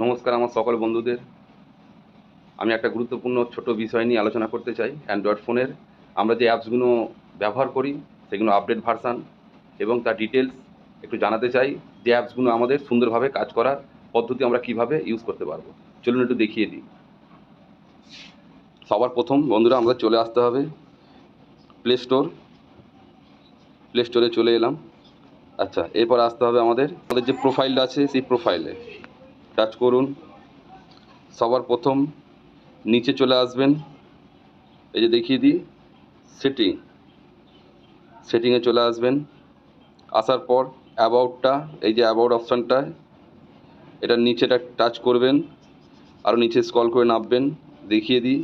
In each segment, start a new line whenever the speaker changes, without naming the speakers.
নমস্কার আমার সকল বন্ধুদের। আমি একটা গুরুত্বপূর্ণ ছোট বিষয় নিয়ে আলোচনা করতে চাই। অ্যান্ড্রয়েড ফোনের আমরা যে অ্যাপসগুলো ব্যবহার করি সেগুলো আপডেট ভার্সান এবং তার ডিটেলস একটু জানাতে চাই। যে অ্যাপসগুলো আমাদের সুন্দরভাবে কাজ করার পদ্ধতি আমরা কিভাবে ইউজ করতে পারবো, চলুন একটু দেখিয়ে দিই। সবার প্রথম বন্ধুরা আমরা চলে আসতে হবে প্লে স্টোরে চলে এলাম। আচ্ছা, এরপর আসতে হবে আমাদের যে প্রোফাইলটা আছে সেই প্রোফাইলে টাচ করুন। সবার প্রথম নিচে চলে আসবেন, এই যে দেখিয়ে দিই সেটিংয়ে চলে আসবেন। আসার পর অ্যাবাউটটা, এই যে অ্যাবাউট অপশানটা, এটার নিচেটা টাচ করবেন, আরও নিচে স্ক্রল করে নামবেন। দেখিয়ে দিই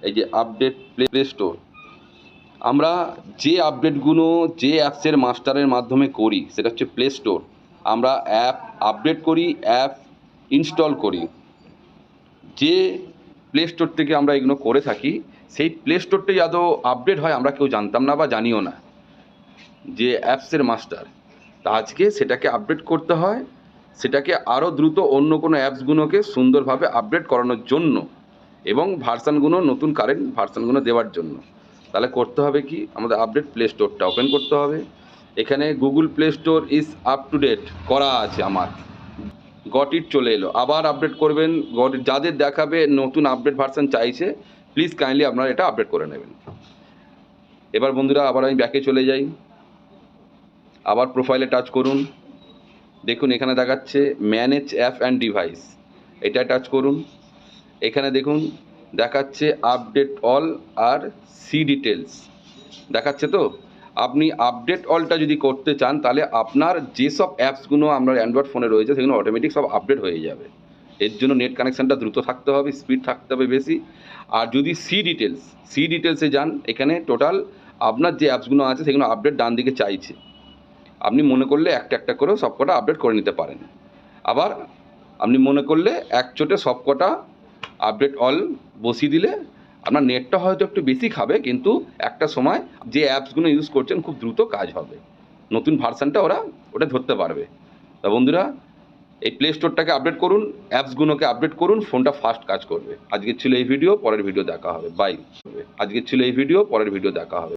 এই যে আপডেট প্লে স্টোর। আমরা যে আপডেটগুলো যে অ্যাপসের মাস্টারের মাধ্যমে করি সেটা হচ্ছে প্লে স্টোর। আমরা অ্যাপ আপডেট করি, অ্যাপ ইনস্টল করি, যে প্লে স্টোর থেকে আমরা এগুলো করে থাকি সেই প্লে স্টোরটাই আদৌ আপডেট হয় আমরা কেউ জানতাম না বা জানিও না। যে অ্যাপসের মাস্টার, তা আজকে সেটাকে আপডেট করতে হয়, সেটাকে আরও দ্রুত অন্য কোনো অ্যাপসগুলোকে সুন্দরভাবে আপডেট করানোর জন্য এবং ভার্সানগুলো নতুন কারেন্ট ভার্সানগুলো দেওয়ার জন্য। তাহলে করতে হবে কি, আমাদের আপডেট প্লে স্টোরটা ওপেন করতে হবে। এখানে Google Play Store is up to date করা আছে, আমার গট ইট চলে এলো। আবার আপডেট করবেন, গট ইট যাদের দেখাবে নতুন আপডেট ভার্সান চাইছে, প্লিজ কাইন্ডলি আপনারা এটা আপডেট করে নেবেন। এবার বন্ধুরা আবার আমি ব্যাকে চলে যাই, আবার প্রোফাইলে টাচ করুন। দেখুন এখানে দেখাচ্ছে ম্যানেজ অ্যাপ অ্যান্ড ডিভাইস, এটা টাচ করুন। এখানে দেখুন দেখাচ্ছে আপডেট অল আর সি ডিটেলস দেখাচ্ছে। তো আপনি আপডেট অলটা যদি করতে চান তাহলে আপনার যেসব অ্যাপসগুলো আপনার অ্যান্ড্রয়েড ফোনে রয়েছে সেগুলো অটোমেটিক সব আপডেট হয়ে যাবে। এর জন্য নেট কানেকশানটা দ্রুত থাকতে হবে, স্পিড থাকতে হবে বেশি। আর যদি সি ডিটেলসে যান, এখানে টোটাল আপনার যে অ্যাপসগুলো আছে সেগুলো আপডেট ডান দিকে চাইছে। আপনি মনে করলে একটা একটা করেও সব কটা আপডেট করে নিতে পারেন। আবার আপনি মনে করলে একচোটে সব কটা আপডেট অল বসিয়ে দিলে আপনার নেটটা হয়তো একটু বেশি খাবে, কিন্তু একটা সময় যে অ্যাপসগুলো ইউজ করছেন খুব দ্রুত কাজ হবে, নতুন ভার্সানটা ওটা ধরতে পারবে। তা বন্ধুরা, এই প্লে স্টোরটাকে আপডেট করুন, অ্যাপসগুলোকে আপডেট করুন, ফোনটা ফাস্ট কাজ করবে। আজকের ছিল এই ভিডিও, পরের ভিডিও দেখা হবে। বাই। আজকের ছিল এই ভিডিও, পরের ভিডিও দেখা হবে।